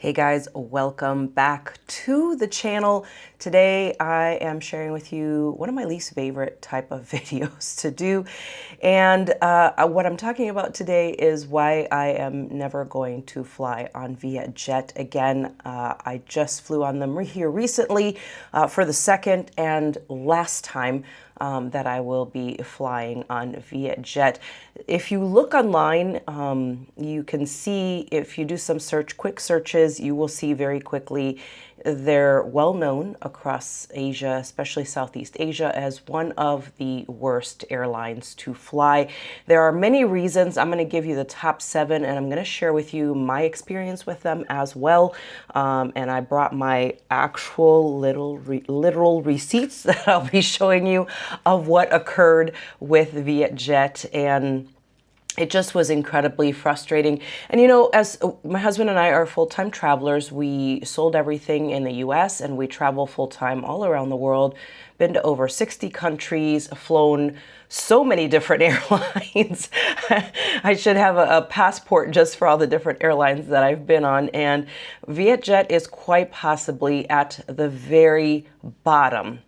Hey guys, welcome back to the channel. Today I am sharing with you one of my least favorite type of videos to do. And what I'm talking about today is why I am never going to fly on VietJet again. I just flew on them here recently for the second and last time that I will be flying on VietJet. If you look online, you can see, if you do some quick searches, you will see very quickly they're well known across Asia, especially Southeast Asia, as one of the worst airlines to fly. There are many reasons. I'm going to give you the top 7, and I'm going to share with you my experience with them as well. And I brought my actual literal receipts that I'll be showing you of what occurred with VietJet, and it just was incredibly frustrating. And you know, as my husband and I are full-time travelers, we sold everything in the US and we travel full-time all around the world, been to over 60 countries, flown so many different airlines. I should have a passport just for all the different airlines that I've been on. And VietJet is quite possibly at the very bottom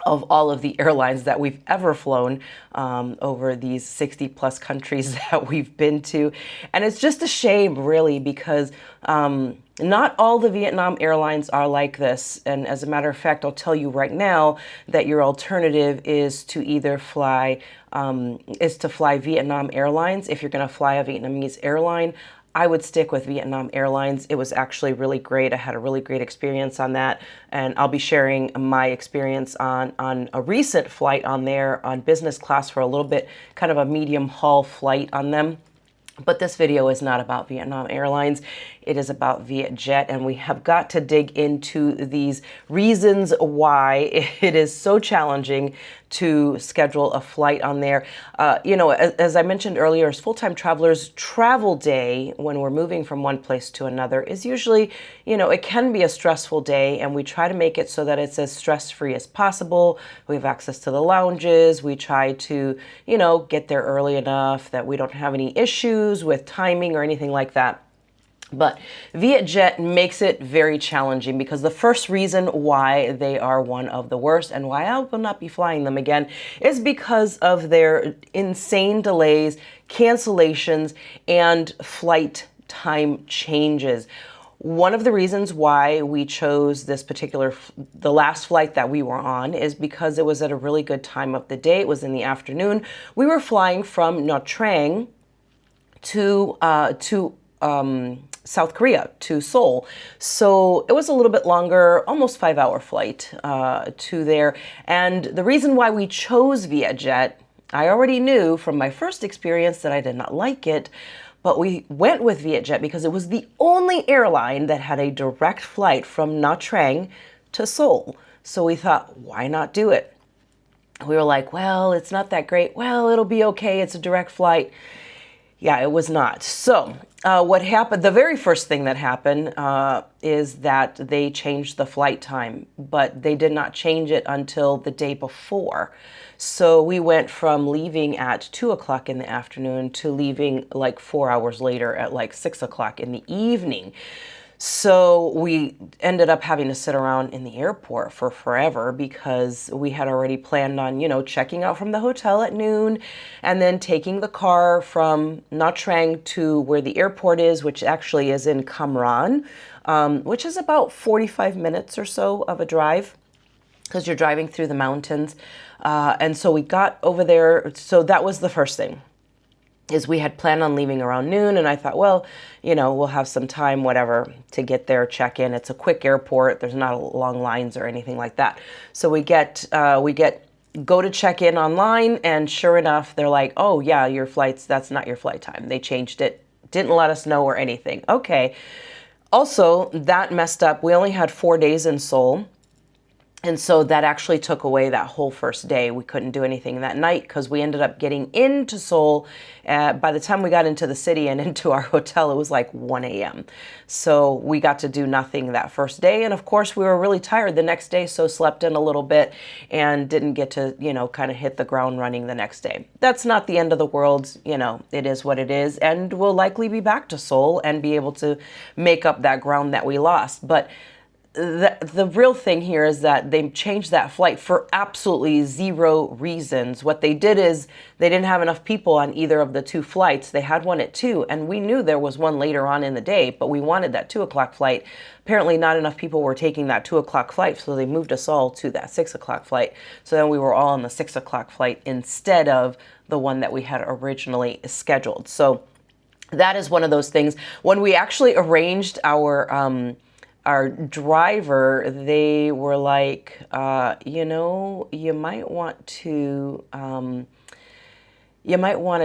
of all of the airlines that we've ever flown over these 60 plus countries that we've been to. And it's just a shame, really, because not all the Vietnam airlines are like this. And as a matter of fact, I'll tell you right now that your alternative is to either fly Vietnam Airlines. If you're going to fly a Vietnamese airline, I would stick with Vietnam Airlines. It was actually really great. I had a really great experience on that, and I'll be sharing my experience on a recent flight on there on business class for a little bit, kind of a medium haul flight on them. But this video is not about Vietnam Airlines. It is about VietJet, and we have got to dig into these reasons why it is so challenging to schedule a flight on there. You know, as I mentioned earlier, as full-time travelers, travel day when we're moving from one place to another is usually, you know, it can be a stressful day, and we try to make it so that it's as stress-free as possible. We have access to the lounges. We try to, you know, get there early enough that we don't have any issues with timing or anything like that. But VietJet makes it very challenging, because the first reason why they are one of the worst and why I will not be flying them again is because of their insane delays, cancellations, and flight time changes. One of the reasons why we chose this the last flight that we were on, is because it was at a really good time of the day. It was in the afternoon. We were flying from Nha Trang to South Korea, to Seoul. So it was a little bit longer, almost 5-hour flight to there. And the reason why we chose VietJet, I already knew from my first experience that I did not like it, but we went with VietJet because it was the only airline that had a direct flight from Nha Trang to Seoul. So we thought, why not do it? We were like, well, it's not that great. Well, it'll be okay. It's a direct flight. Yeah, it was not. So what happened, the very first thing that happened is that they changed the flight time, but they did not change it until the day before. So we went from leaving at 2 o'clock in the afternoon to leaving like 4 hours later at like 6 o'clock in the evening. So we ended up having to sit around in the airport for forever, because we had already planned on, you know, checking out from the hotel at noon and then taking the car from Nha Trang to where the airport is, which actually is in Cam Ranh, which is about 45 minutes or so of a drive, because you're driving through the mountains. And so we got over there. So that was the first thing, is we had planned on leaving around noon, and I thought, well, you know, we'll have some time, whatever, to get there, check in. It's a quick airport. There's not long lines or anything like that. So we go to check in online, and sure enough, they're like, oh yeah, your flights, that's not your flight time. They changed it, didn't let us know or anything. Okay. Also, that messed up. We only had 4 days in Seoul. And so that actually took away that whole first day. We couldn't do anything that night because we ended up getting into Seoul. By the time we got into the city and into our hotel, it was like 1 a.m. So we got to do nothing that first day. And of course, we were really tired the next day, so slept in a little bit and didn't get to, kind of hit the ground running the next day. That's not the end of the world. It is what it is. And we'll likely be back to Seoul and be able to make up that ground that we lost. But the real thing here is that they changed that flight for absolutely zero reasons. What they did is they didn't have enough people on either of the two flights. They had one at 2, and we knew there was one later on in the day, but we wanted that 2 o'clock flight. Apparently not enough people were taking that 2 o'clock flight, so they moved us all to that 6 o'clock flight. So then we were all on the 6 o'clock flight instead of the one that we had originally scheduled. So that is one of those things. When we actually arranged our driver, they were like, you might want to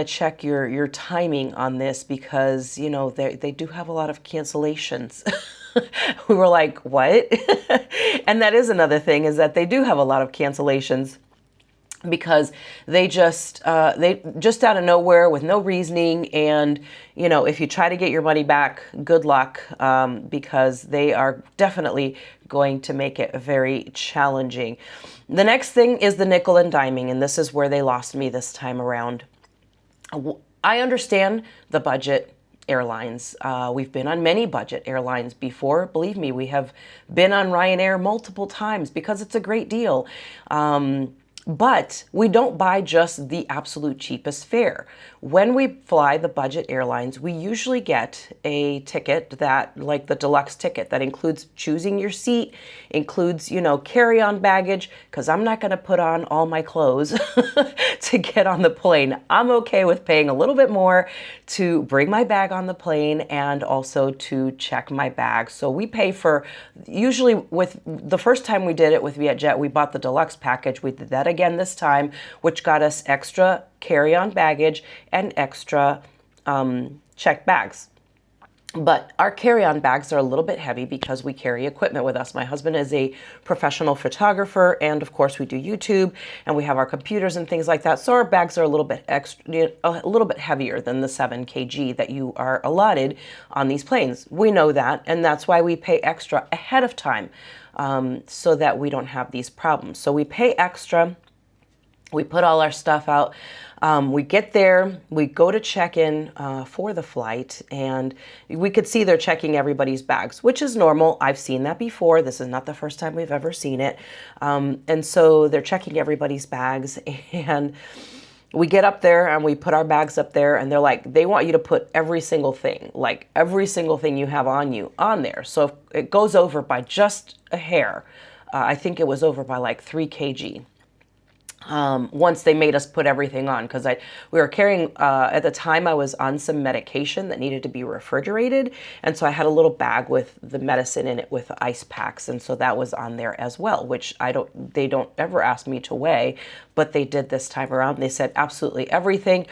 check your timing on this because, they do have a lot of cancellations. We were like, what? And that is another thing, is that they do have a lot of cancellations, because they just out of nowhere with no reasoning. And, if you try to get your money back, good luck, because they are definitely going to make it very challenging. The next thing is the nickel and diming, and this is where they lost me this time around. I understand the budget airlines. We've been on many budget airlines before. Believe me, we have been on Ryanair multiple times because it's a great deal. But we don't buy just the absolute cheapest fare. When we fly the budget airlines, we usually get a ticket that, like the deluxe ticket, that includes choosing your seat, includes, carry-on baggage, because I'm not going to put on all my clothes to get on the plane. I'm okay with paying a little bit more to bring my bag on the plane and also to check my bag. So we pay for, usually with the first time we did it with VietJet, we bought the deluxe package. We did that again this time, which got us extra carry-on baggage and extra checked bags. But our carry-on bags are a little bit heavy because we carry equipment with us. My husband is a professional photographer, and of course we do YouTube, and we have our computers and things like that. So our bags are a little bit extra, a little bit heavier than the 7 kg that you are allotted on these planes. We know that, and that's why we pay extra ahead of time, so that we don't have these problems. So we pay extra. We put all our stuff out. We get there, we go to check in for the flight, and we could see they're checking everybody's bags, which is normal. I've seen that before. This is not the first time we've ever seen it. And so they're checking everybody's bags, and we get up there and we put our bags up there, and they're like, they want you to put every single thing, like every single thing you have on you, on there. So if it goes over by just a hair, I think it was over by like 3 kg. Once they made us put everything on, because we were carrying, at the time I was on some medication that needed to be refrigerated. And so I had a little bag with the medicine in it with ice packs. And so that was on there as well, which they don't ever ask me to weigh, but they did this time around. They said absolutely everything.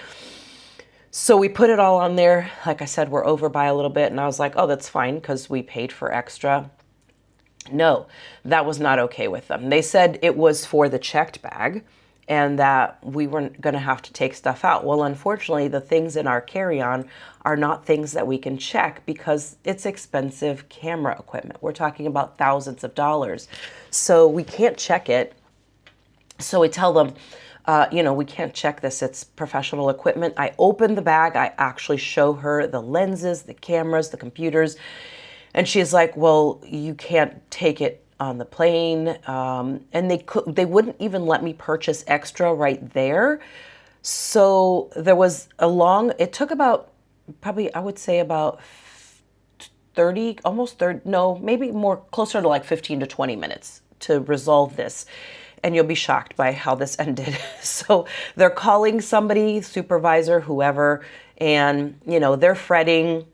So we put it all on there. Like I said, we're over by a little bit. And I was like, oh, that's fine, because we paid for extra. No, that was not okay with them. They said it was for the checked bag, and that we weren't going to have to take stuff out. Well, unfortunately, the things in our carry-on are not things that we can check because it's expensive camera equipment. We're talking about thousands of dollars. So we can't check it. So we tell them, we can't check this. It's professional equipment. I open the bag. I actually show her the lenses, the cameras, the computers. And she's like, well, you can't take it on the plane, and they wouldn't even let me purchase extra right there. So there was it took about, probably I would say about 30, almost 30, no, maybe more, closer to like 15 to 20 minutes to resolve this. And you'll be shocked by how this ended. So they're calling somebody, supervisor, whoever, and they're fretting,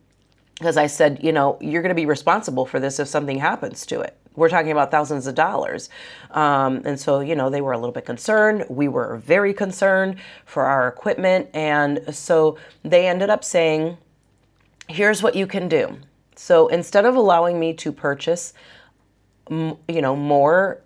because I said, you're going to be responsible for this if something happens to it. We're talking about thousands of dollars. And so, they were a little bit concerned. We were very concerned for our equipment. And so they ended up saying, here's what you can do. So instead of allowing me to purchase more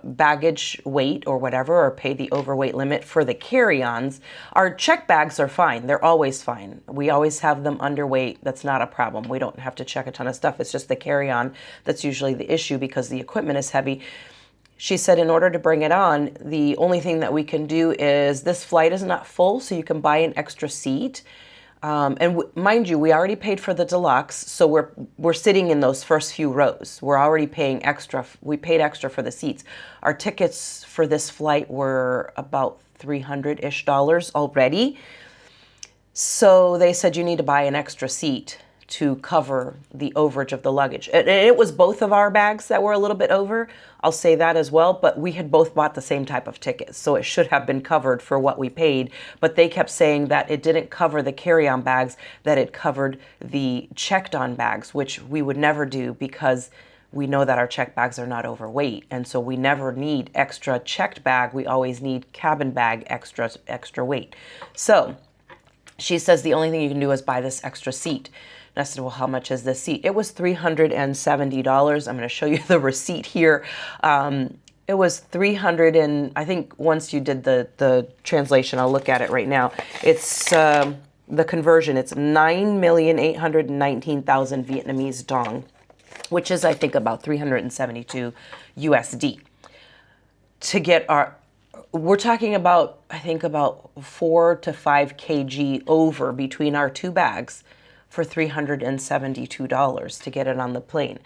baggage weight or whatever, or pay the overweight limit for the carry-ons. Our check bags are fine. They're always fine. We always have them underweight. That's not a problem. We don't have to check a ton of stuff. It's just the carry-on that's usually the issue because the equipment is heavy. She said in order to bring it on, the only thing that we can do is this flight is not full, so you can buy an extra seat. Mind you, we already paid for the deluxe, so we're sitting in those first few rows. We're already paying extra. We paid extra for the seats. Our tickets for this flight were about $300-ish already. So they said you need to buy an extra seat to cover the overage of the luggage. And it was both of our bags that were a little bit over. I'll say that as well, but we had both bought the same type of tickets, so it should have been covered for what we paid. But they kept saying that it didn't cover the carry-on bags, that it covered the checked-on bags, which we would never do because we know that our checked bags are not overweight. And so we never need extra checked bag. We always need cabin bag extra weight. So she says the only thing you can do is buy this extra seat. And I said, well, how much is this seat? It was $370. I'm going to show you the receipt here. It was 300 and I think once you did the translation, I'll look at it right now. It's the conversion. It's 9,819,000 Vietnamese dong, which is I think about 372 USD. To get we're talking about, I think about 4 to 5 kg over between our two bags for $372 to get it on the plane.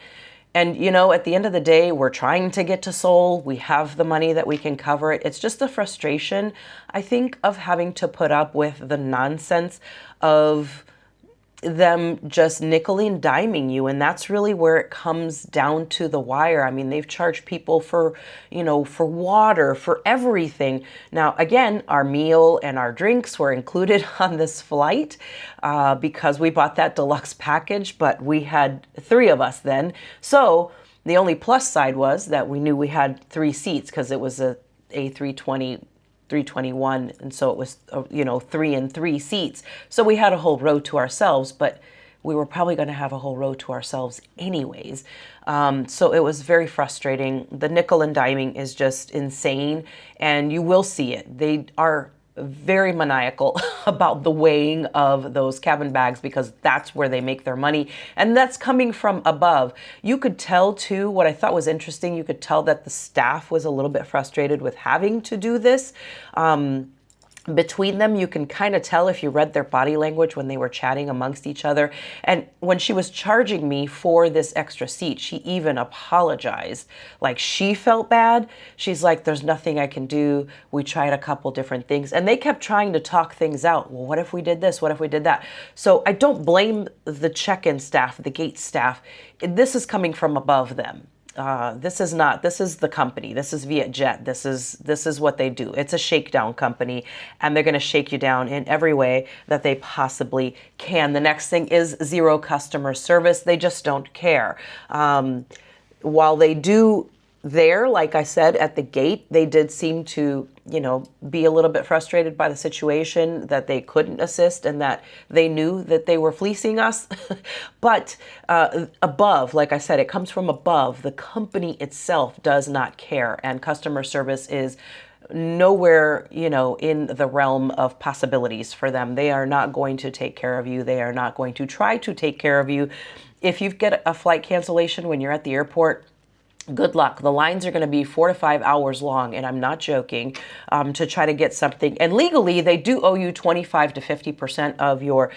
And, at the end of the day, we're trying to get to Seoul. We have the money that we can cover it. It's just the frustration, I think, of having to put up with the nonsense of them just nickel and diming you. And that's really where it comes down to the wire. I mean, they've charged people for, for water, for everything. Now, again, our meal and our drinks were included on this flight because we bought that deluxe package, but we had 3 of us then. So the only plus side was that we knew we had 3 seats because it was a A320 321, and so it was 3 and 3 seats, so we had a whole row to ourselves, but we were probably going to have a whole row to ourselves anyways. So it was very frustrating. The nickel and diming is just insane, and you will see it. They are very maniacal about the weighing of those cabin bags because that's where they make their money, and that's coming from above. You could tell too, what I thought was interesting, you could tell that the staff was a little bit frustrated with having to do this. Between them, you can kind of tell if you read their body language when they were chatting amongst each other. And when she was charging me for this extra seat, she even apologized. Like, she felt bad. She's like, there's nothing I can do. We tried a couple different things. And they kept trying to talk things out. Well, what if we did this? What if we did that? So I don't blame the check-in staff, the gate staff. This is coming from above them. This is the company. This is VietJet. This is what they do. It's a shakedown company, and they're going to shake you down in every way that they possibly can. The next thing is zero customer service. They just don't care. While they do there, like I said, at the gate, they did seem to, be a little bit frustrated by the situation, that they couldn't assist and that they knew that they were fleecing us. But above, like I said, it comes from above. The company itself does not care, and customer service is nowhere, in the realm of possibilities for them. They are not going to take care of you. They are not going to try to take care of you. If you get a flight cancellation when you're at the airport, good luck. The lines are going to be 4 to 5 hours long, and I'm not joking, to try to get something. And legally, they do owe you 25 to 50% of your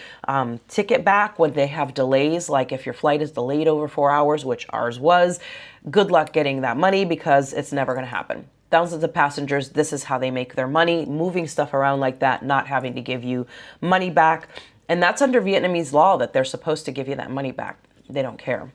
ticket back when they have delays. Like if your flight is delayed over 4 hours, which ours was, good luck getting that money because it's never going to happen. Thousands of passengers, this is how they make their money, moving stuff around like that, not having to give you money back. And that's under Vietnamese law, that they're supposed to give you that money back. They don't care.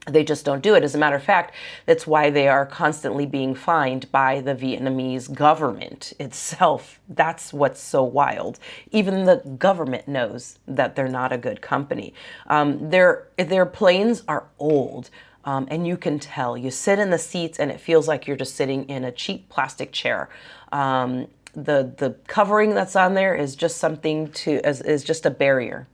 They just don't do it. As a matter of fact, that's why they are constantly being fined by the Vietnamese government itself. That's what's so wild. Even the government knows that they're not a good company. Their planes are old. And you can tell. You sit in the seats and it feels like you're just sitting in a cheap plastic chair. The covering that's on there is just something is just a barrier.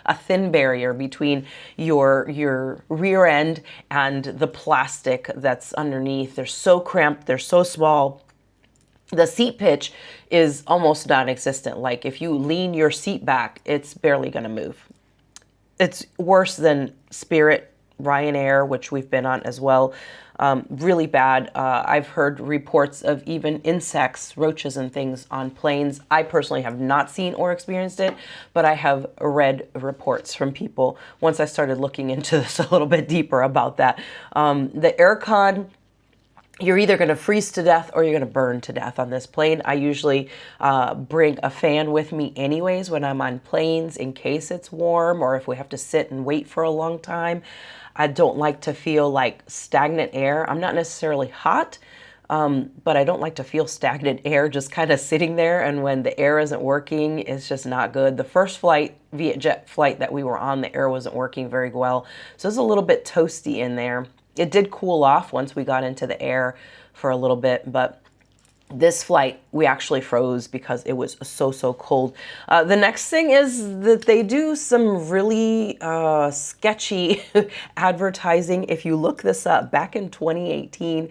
a thin barrier between your rear end and the plastic that's underneath. They're so cramped, they're so small. The seat pitch is almost non-existent. Like if you lean your seat back, it's barely going to move. It's worse than Spirit, Ryanair, which we've been on as well. Really bad. I've heard reports of even insects, roaches and things on planes. I personally have not seen or experienced it, but I have read reports from people once I started looking into this a little bit deeper about that. The aircon, you're either going to freeze to death or you're going to burn to death on this plane. I usually bring a fan with me anyways when I'm on planes in case it's warm or if we have to sit and wait for a long time. I don't like to feel like stagnant air. I'm not necessarily hot, but I don't like to feel stagnant air just kind of sitting there. And when the air isn't working, it's just not good. The first flight, VietJet flight that we were on, the air wasn't working very well. So it's a little bit toasty in there. It did cool off once we got into the air for a little bit, but this flight, we actually froze because it was so cold. The next thing is that they do some really sketchy advertising. If you look this up, back in 2018,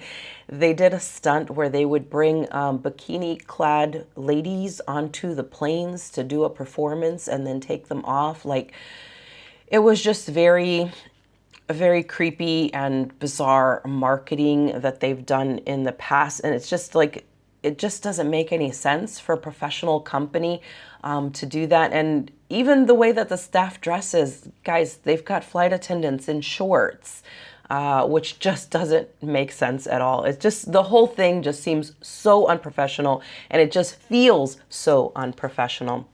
they did a stunt where they would bring bikini-clad ladies onto the planes to do a performance and then take them off. Like, it was just very creepy and bizarre marketing that they've done in the past. And it's just like, it just doesn't make any sense for a professional company to do that. And even the way that the staff dresses, guys, they've got flight attendants in shorts, which just doesn't make sense at all. It's just, the whole thing just seems so unprofessional and it just feels so unprofessional.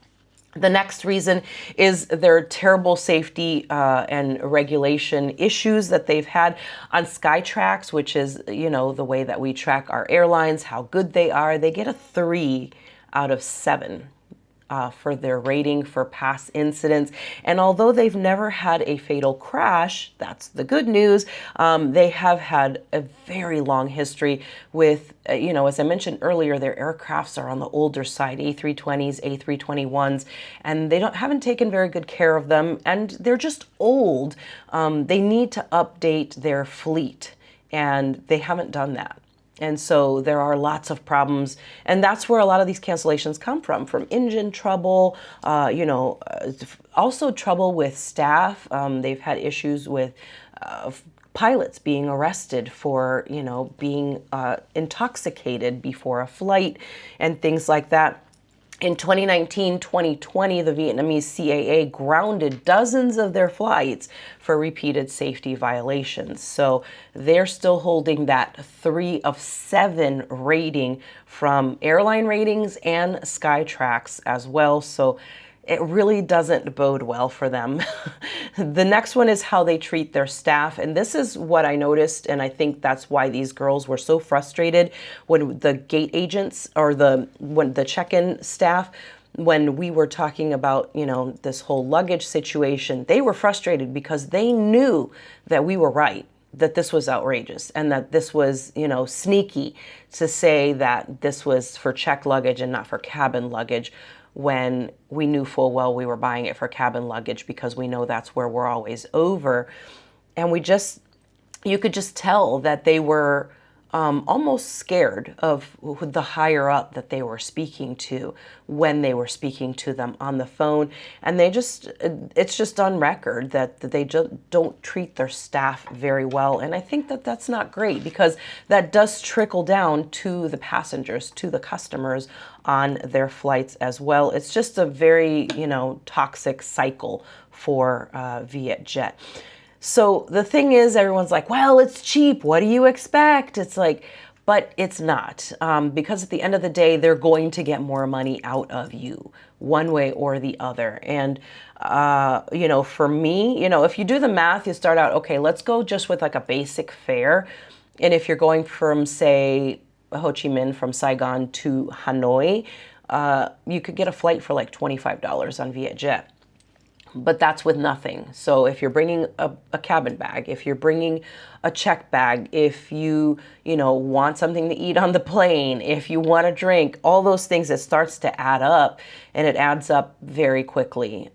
The next reason is their terrible safety and regulation issues that they've had on Skytrax, which is, you know, the way that we track our airlines, how good they are. They get a 3 out of 7 for their rating for past incidents. And although they've never had a fatal crash, that's the good news, they have had a very long history with, you know, as I mentioned earlier, their aircrafts are on the older side, A320s, A321s, and they haven't taken very good care of them, and they're just old. They need to update their fleet, and they haven't done that. And so there are lots of problems, and that's where a lot of these cancellations come from engine trouble, you know, also trouble with staff. They've had issues with pilots being arrested for, you know, being intoxicated before a flight and things like that. In 2019-2020, the Vietnamese CAA grounded dozens of their flights for repeated safety violations. So they're still holding that 3 of 7 rating from airline ratings and Skytrax as well. So it really doesn't bode well for them. The next one is how they treat their staff. And this is what I noticed, and I think that's why these girls were so frustrated when the gate agents or when the check-in staff, when we were talking about, you know, this whole luggage situation, they were frustrated because they knew that we were right, that this was outrageous and that this was, you know, sneaky to say that this was for checked luggage and not for cabin luggage, when we knew full well we were buying it for cabin luggage because we know that's where we're always over. And you could just tell that they were almost scared of the higher up that they were speaking to when they were speaking to them on the phone. And it's just on record that they just don't treat their staff very well. And I think that that's not great because that does trickle down to the passengers, to the customers on their flights as well. It's just a very, you know, toxic cycle for VietJet. So the thing is, everyone's like, well, it's cheap. What do you expect? It's like, but it's not, because at the end of the day, they're going to get more money out of you one way or the other. And, you know, for me, you know, if you do the math, you start out, okay, let's go just with like a basic fare. And if you're going from, say, Ho Chi Minh from Saigon to Hanoi, you could get a flight for like $25 on VietJet. but that's with nothing. So if you're bringing a cabin bag, if you're bringing a check bag, if you know, want something to eat on the plane, if you want a drink, all those things, it starts to add up, and it adds up very quickly.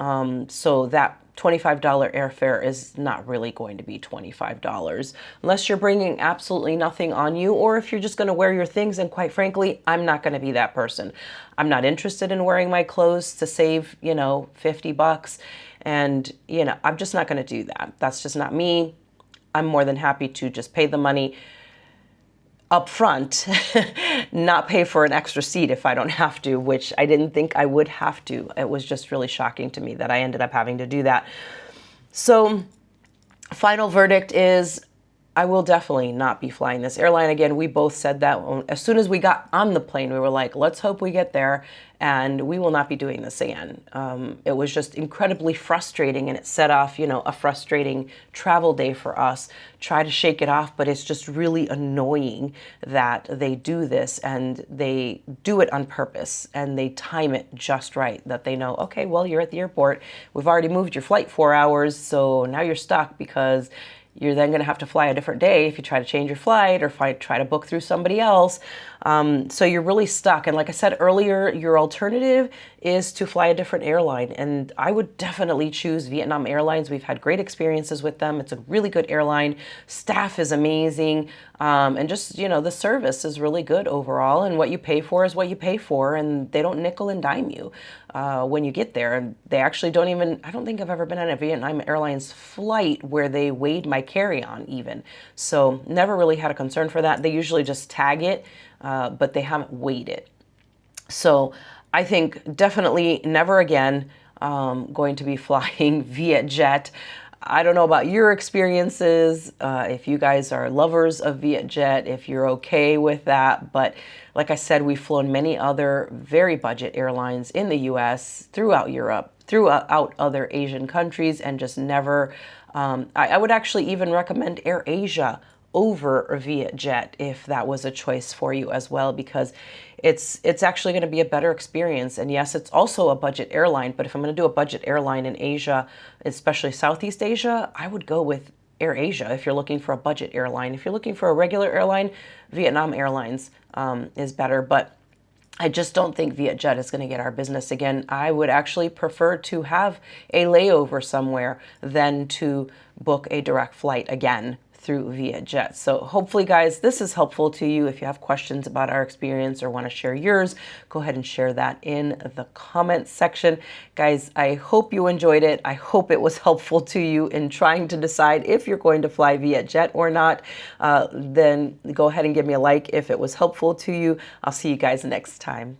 So that $25 airfare is not really going to be $25 unless you're bringing absolutely nothing on you, or if you're just going to wear your things. And quite frankly, I'm not going to be that person. I'm not interested in wearing my clothes to save, you know, 50 bucks. And, you know, I'm just not going to do that. That's just not me. I'm more than happy to just pay the money up front, not pay for an extra seat if I don't have to, which I didn't think I would have to. It was just really shocking to me that I ended up having to do that. So final verdict is I will definitely not be flying this airline again. We both said that as soon as we got on the plane. We were like, let's hope we get there and we will not be doing this again. It was just incredibly frustrating, and it set off, you know, a frustrating travel day for us. Try to shake it off, but it's just really annoying that they do this, and they do it on purpose, and they time it just right, that they know, okay, well, you're at the airport. We've already moved your flight 4 hours, so now you're stuck because you're then going to have to fly a different day if you try to change your flight or try to book through somebody else. So you're really stuck. And like I said earlier, your alternative is to fly a different airline. And I would definitely choose Vietnam Airlines. We've had great experiences with them. It's a really good airline. Staff is amazing. And just, you know, the service is really good overall. And what you pay for is what you pay for. And they don't nickel and dime you when you get there. And they actually don't even, I don't think I've ever been on a Vietnam Airlines flight where they weighed my carry-on even. So never really had a concern for that. They usually just tag it, but they haven't weighed it. So I think definitely never again going to be flying VietJet. I don't know about your experiences, if you guys are lovers of VietJet, if you're okay with that. But like I said, we've flown many other very budget airlines in the US, throughout Europe, throughout other Asian countries, and just never, I would actually even recommend AirAsia over VietJet if that was a choice for you as well, because it's actually going to be a better experience. And yes, it's also a budget airline, but if I'm going to do a budget airline in Asia, especially Southeast Asia, I would go with AirAsia if you're looking for a budget airline. If you're looking for a regular airline, Vietnam Airlines is better, but I just don't think VietJet is going to get our business again. I would actually prefer to have a layover somewhere than to book a direct flight again through VietJet. So hopefully, guys, this is helpful to you. If you have questions about our experience or want to share yours, go ahead and share that in the comments section. Guys, I hope you enjoyed it. I hope it was helpful to you in trying to decide if you're going to fly VietJet or not. Then go ahead and give me a like if it was helpful to you. I'll see you guys next time.